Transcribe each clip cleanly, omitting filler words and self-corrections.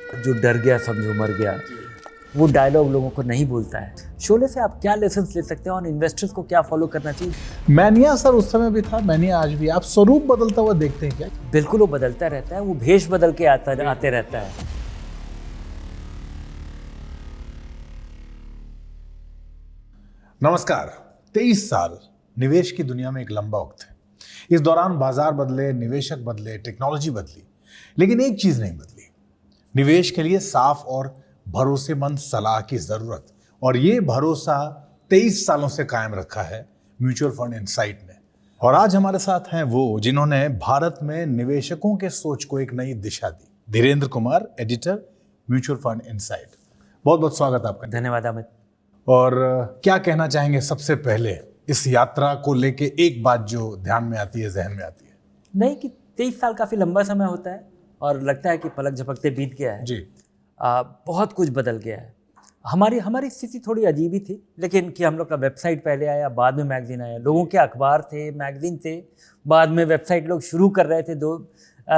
जो डर गया समझो मर गया, वो डायलॉग लोगों को नहीं बोलता है। शोले से आप क्या लेसन्स ले सकते हैं और इन्वेस्टर्स को क्या फॉलो करना चाहिए? मैनिया सर उस समय भी था, मैनिया आज भी। आप स्वरूप बदलता हुआ देखते हैं क्या? बिल्कुल, वो बदलता रहता है, वो भेष बदल के आते रहता है। नमस्कार। 23 साल निवेश की दुनिया में एक लंबा वक्त है। इस दौरान बाजार बदले, निवेशक बदले, टेक्नोलॉजी बदली, लेकिन एक चीज नहीं बदली। निवेश के लिए साफ और भरोसेमंद सलाह की जरूरत, और ये भरोसा 23 सालों से कायम रखा है म्यूचुअल फंड इनसाइट ने। और आज हमारे साथ हैं वो जिन्होंने भारत में निवेशकों के सोच को एक नई दिशा दी। Dhirendra Kumar, editor, Mutual Fund Insight. बहुत बहुत स्वागत आपका। धन्यवाद अमित। और क्या कहना चाहेंगे सबसे पहले इस यात्रा को लेके? एक बात जो ध्यान में आती है, जहन में आती है, नहीं कि 23 साल काफ़ी लंबा समय होता है और लगता है कि पलक झपकते बीत गया है जी। बहुत कुछ बदल गया है। हमारी स्थिति थोड़ी अजीब ही थी, लेकिन कि हम लोग का वेबसाइट पहले आया, बाद में मैगजीन आया। लोगों के अखबार थे, मैगजीन थे, बाद में वेबसाइट लोग शुरू कर रहे थे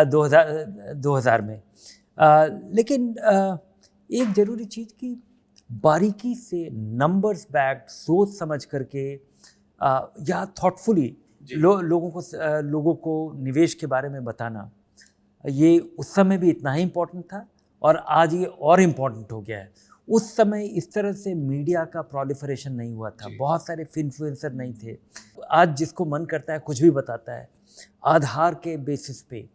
2000 में। लेकिन एक ज़रूरी चीज़ की बारीकी से नंबर्स बैक सोच समझ करके या थॉटफुली लोगों को निवेश के बारे में बताना, ये उस समय भी इतना ही इम्पोर्टेंट था और आज ये और इम्पोर्टेंट हो गया है। उस समय इस तरह से मीडिया का प्रोलिफरेशन नहीं हुआ था, बहुत सारे इन्फ्लुएंसर नहीं थे। आज जिसको मन करता है कुछ भी बताता है, आधार के बेसिस पे,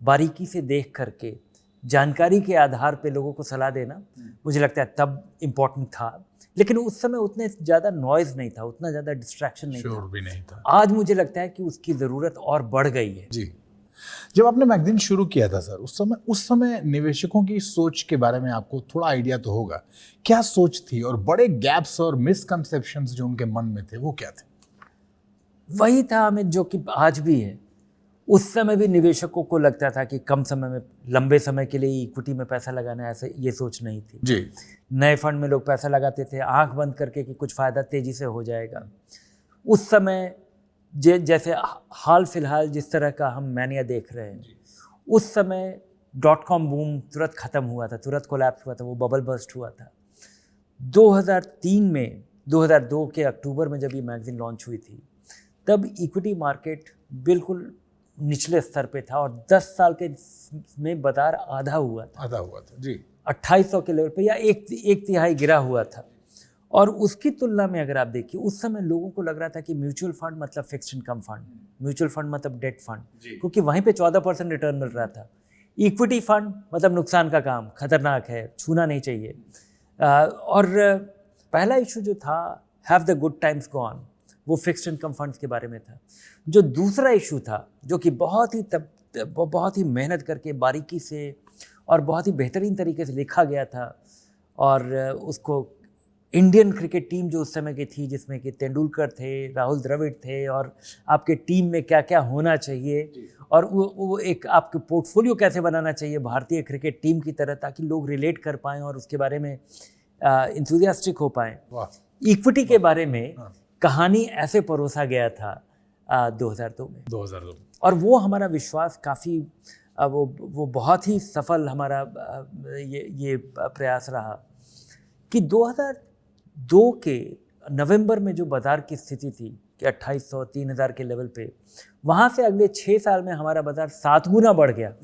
बारीकी से देख करके, जानकारी के आधार पे लोगों को सलाह देना मुझे लगता है तब इम्पोर्टेंट था। लेकिन उस समय उतने ज़्यादा नॉइज़ नहीं था, उतना ज़्यादा डिस्ट्रैक्शन नहीं था। भी नहीं था। आज मुझे लगता है कि उसकी ज़रूरत और बढ़ गई है। जी। जब आपने मैगजीन शुरू किया था सर, उस समय निवेशकों की सोच के बारे में आपको थोड़ा आइडिया तो होगा। क्या सोच थी और बड़े गैप्स और मिसकंसेप्शंस जो उनके मन में थे वो क्या थे? वही था हमें जो कि आज भी है। उस समय भी निवेशकों को लगता था कि कम समय में, लंबे समय के लिए इक्विटी में पैसा लगाना, ऐसे ये सोच नहीं थी। जी। नए फंड में लोग पैसा लगाते थे आंख बंद करके कि कुछ फ़ायदा तेज़ी से हो जाएगा। उस समय जैसे हाल फिलहाल जिस तरह का हम मैनिया देख रहे हैं, उस समय .com बूम तुरंत ख़त्म हुआ था, तुरंत कोलैप्स हुआ था, वो बबल बर्स्ट हुआ था। 2002 के अक्टूबर में जब ये मैगज़ीन लॉन्च हुई थी, तब इक्विटी मार्केट बिल्कुल निचले स्तर पे था और 10 साल के में बाजार आधा हुआ था जी। 2800 के लेवल पे, या एक तिहाई गिरा हुआ था। और उसकी तुलना में अगर आप देखिए, उस समय लोगों को लग रहा था कि म्यूचुअल फंड मतलब fixed income fund, mutual fund मतलब डेट फंड, क्योंकि वहीं पे 14% रिटर्न मिल रहा था। इक्विटी फंड मतलब नुकसान का काम, खतरनाक है, छूना नहीं चाहिए। और पहला इशू जो था, have the good times gone, वो फिक्स्ड इनकम फंड्स के बारे में था। जो दूसरा इशू था, जो कि बहुत ही मेहनत करके, बारीकी से और बहुत ही बेहतरीन तरीके से लिखा गया था, और उसको इंडियन क्रिकेट टीम जो उस समय की थी, जिसमें कि तेंदुलकर थे, राहुल द्रविड़ थे, और आपके टीम में क्या क्या होना चाहिए, और वो एक आपके पोर्टफोलियो कैसे बनाना चाहिए भारतीय क्रिकेट टीम की तरह, ताकि लोग रिलेट कर पाएँ और उसके बारे में इंथुजियास्टिक हो पाएँ। इक्विटी के बारे में कहानी ऐसे परोसा गया था 2002 में। और वो हमारा विश्वास काफ़ी, वो बहुत ही सफल हमारा ये प्रयास रहा कि 2002 के नवंबर में जो बाज़ार की स्थिति थी कि 2800-3000 के लेवल पे, वहाँ से अगले 6 साल में हमारा बाज़ार 7 गुना बढ़ गया।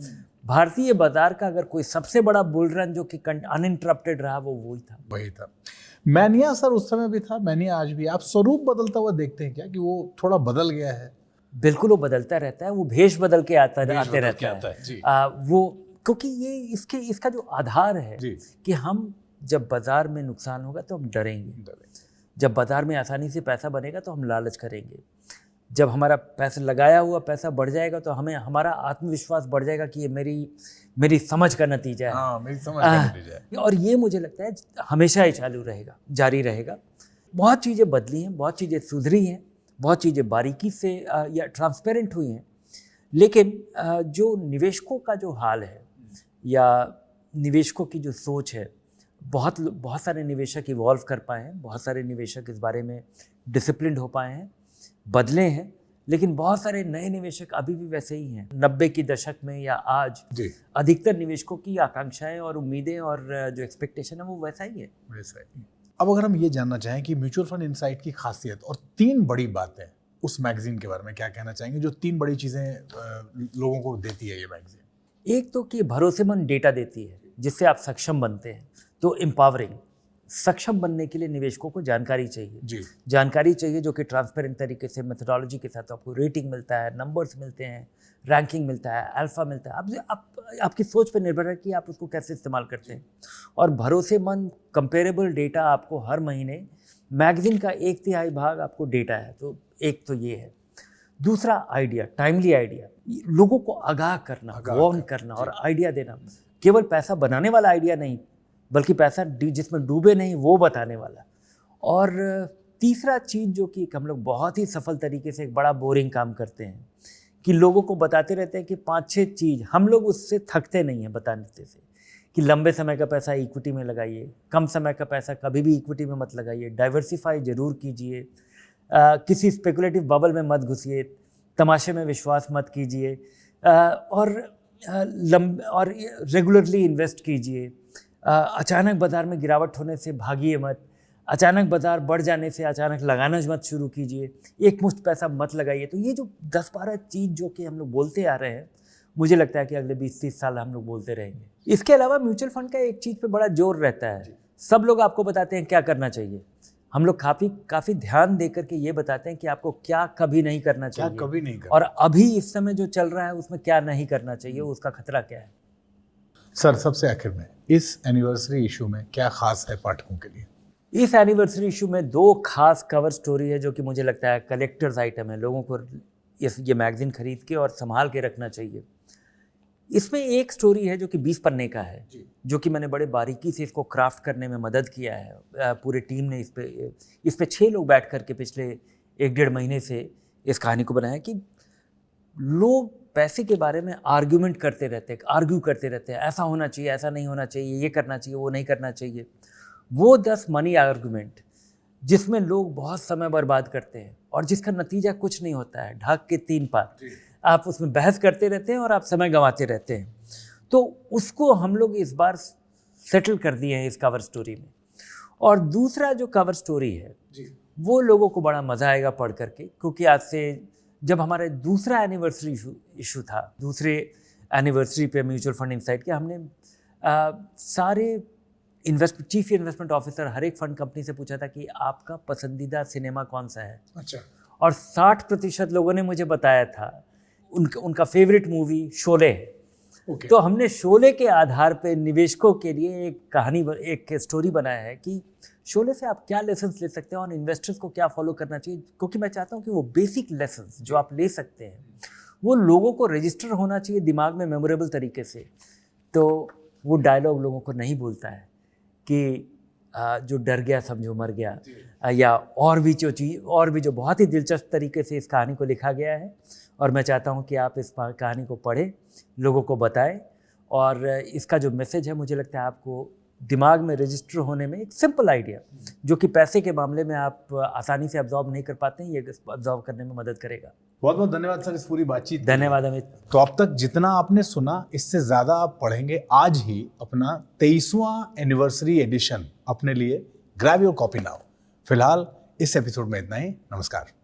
भारतीय बाज़ार का अगर कोई सबसे बड़ा बुल रन जो कि अनइंटरप्टेड रहा, वो वही था। मैनिया सर उस समय भी था, मैनिया आज भी। आप स्वरूप बदलता हुआ देखते हैं क्या कि वो थोड़ा बदल गया है? बिल्कुल, वो बदलता रहता है, वो भेष बदल के आते रहता है। वो क्योंकि ये इसका जो आधार है कि हम जब बाजार में नुकसान होगा तो हम डरेंगे, जब बाजार में आसानी से पैसा बनेगा तो हम लालच करेंगे, जब हमारा पैसा लगाया हुआ पैसा बढ़ जाएगा तो हमारा आत्मविश्वास बढ़ जाएगा कि ये मेरी समझ का नतीजा है। मेरी समझ का नतीजा है। और ये मुझे लगता है हमेशा ही जारी रहेगा। बहुत चीज़ें बदली हैं, बहुत चीज़ें सुधरी हैं, बहुत चीज़ें बारीकी से या ट्रांसपेरेंट हुई हैं, लेकिन जो निवेशकों का जो हाल है या निवेशकों की जो सोच है, बहुत सारे निवेशक इवॉल्व कर पाए हैं, बहुत सारे निवेशक इस बारे में डिसिप्लिन्ड हो पाए हैं, बदले हैं, लेकिन बहुत सारे नए निवेशक अभी भी वैसे ही हैं। 90 के दशक में या आज जी अधिकतर निवेशकों की आकांक्षाएं और उम्मीदें और जो एक्सपेक्टेशन है वो वैसा ही है। वैसा ही। अब अगर हम ये जानना चाहें कि म्यूचुअल फंड इनसाइट की खासियत और 3 बड़ी बातें उस मैगजीन के बारे में क्या कहना चाहेंगे, जो 3 बड़ी चीजें लोगों को देती है ये मैगजीन? एक तो कि भरोसेमंद डेटा देती है जिससे आप सक्षम बनते हैं, तो एम्पावरिंग। सक्षम बनने के लिए निवेशकों को जानकारी चाहिए जी जानकारी चाहिए जो कि ट्रांसपेरेंट तरीके से मेथोडोलॉजी के साथ आपको रेटिंग मिलता है, नंबर्स मिलते हैं, रैंकिंग मिलता है, अल्फा मिलता है। आपकी सोच पर निर्भर है कि आप उसको कैसे इस्तेमाल करते हैं। और भरोसेमंद कंपेरेबल डेटा आपको हर महीने, मैगजीन का 1/3 भाग आपको डेटा है, तो एक तो ये है। दूसरा आइडिया, टाइमली आइडिया, लोगों को आगाह करना, वार्न करना और आइडिया देना। केवल पैसा बनाने वाला आइडिया नहीं, बल्कि पैसा जिसमें डूबे नहीं वो बताने वाला। और तीसरा चीज़ जो कि हम लोग बहुत ही सफल तरीके से एक बड़ा बोरिंग काम करते हैं कि लोगों को बताते रहते हैं कि 5-6 चीज़, हम लोग उससे थकते नहीं हैं बताने से, कि लंबे समय का पैसा इक्विटी में लगाइए, कम समय का पैसा कभी भी इक्विटी में मत लगाइए, डाइवर्सिफाई ज़रूर कीजिए, किसी स्पेकुलेटिव बबल में मत घुसिए, तमाशे में विश्वास मत कीजिए, और रेगुलरली इन्वेस्ट कीजिए, अचानक बाज़ार में गिरावट होने से भागिए मत, अचानक बाज़ार बढ़ जाने से अचानक लगाना मत शुरू कीजिए, एक मुश्त पैसा मत लगाइए। तो ये जो 10-12 चीज़ जो कि हम लोग बोलते आ रहे हैं, मुझे लगता है कि अगले 20-30 साल हम लोग बोलते रहेंगे। इसके अलावा म्यूचुअल फंड का एक चीज़ पे बड़ा जोर रहता है, सब लोग आपको बताते हैं क्या करना चाहिए, हम लोग काफ़ी ध्यान दे करके ये बताते हैं कि आपको क्या कभी नहीं करना चाहिए, क्या कभी नहीं करना, और अभी इस समय जो चल रहा है उसमें क्या नहीं करना चाहिए, उसका खतरा क्या है। सर सबसे आखिर में इस एनिवर्सरी इशू में क्या खास है पाठकों के लिए? इस एनिवर्सरी इशू में 2 खास कवर स्टोरी है जो कि मुझे लगता है कलेक्टर्स आइटम है, लोगों को ये मैगजीन खरीद के और संभाल के रखना चाहिए। इसमें एक स्टोरी है जो कि 20 पन्ने का है, जो कि मैंने बड़े बारीकी से इसको क्राफ्ट करने में मदद किया है। पूरे टीम ने इस पे 6 लोग बैठ करके पिछले 1-1.5 महीने से इस कहानी को बनाया कि लोग पैसे के बारे में आर्ग्यू करते रहते हैं, ऐसा होना चाहिए, ऐसा नहीं होना चाहिए, ये करना चाहिए, वो नहीं करना चाहिए। वो 10 मनी आर्गुमेंट जिसमें लोग बहुत समय बर्बाद करते हैं और जिसका नतीजा कुछ नहीं होता है, ढाक के 3 पात, आप उसमें बहस करते रहते हैं और आप समय गंवाते रहते हैं। तो उसको हम लोग इस बार सेटल कर दिए हैं इस कवर स्टोरी में। और दूसरा जो कवर स्टोरी है वो लोगों को बड़ा मज़ा आएगा पढ़ करके, क्योंकि आज से जब हमारा दूसरा एनिवर्सरी इशू था, दूसरे एनिवर्सरी पे म्यूचुअल फंड इनसाइट के, हमने सारे चीफ इन्वेस्टमेंट ऑफिसर हर एक फंड कंपनी से पूछा था कि आपका पसंदीदा सिनेमा कौन सा है। अच्छा। और 60% लोगों ने मुझे बताया था उनका फेवरेट मूवी शोले है। Okay. तो हमने शोले के आधार पे निवेशकों के लिए एक स्टोरी बनाया है कि शोले से आप क्या लेसन्स ले सकते हैं और इन्वेस्टर्स को क्या फॉलो करना चाहिए, क्योंकि मैं चाहता हूँ कि वो बेसिक लेसन्स जो आप ले सकते हैं वो लोगों को रजिस्टर होना चाहिए दिमाग में मेमोरेबल तरीके से। तो वो डायलॉग लोगों को नहीं भूलता है कि जो डर गया समझो मर गया, या और भी जो बहुत ही दिलचस्प तरीके से इस कहानी को लिखा गया है। और मैं चाहता हूँ कि आप इस कहानी को पढ़ें, लोगों को बताएं, और इसका जो मैसेज है मुझे लगता है आपको दिमाग में रजिस्टर होने में एक सिंपल आइडिया जो कि पैसे के मामले में आप आसानी से अब्जॉर्ब नहीं कर पाते हैं, ये अब्जॉर्ब करने में मदद करेगा। बहुत बहुत धन्यवाद सर इस पूरी बातचीत। धन्यवाद अमित। तो अब तक जितना आपने सुना इससे ज़्यादा आप पढ़ेंगे आज ही अपना 23वां एनिवर्सरी एडिशन अपने लिए। Grab your copy now. फिलहाल इस एपिसोड में इतना ही। नमस्कार।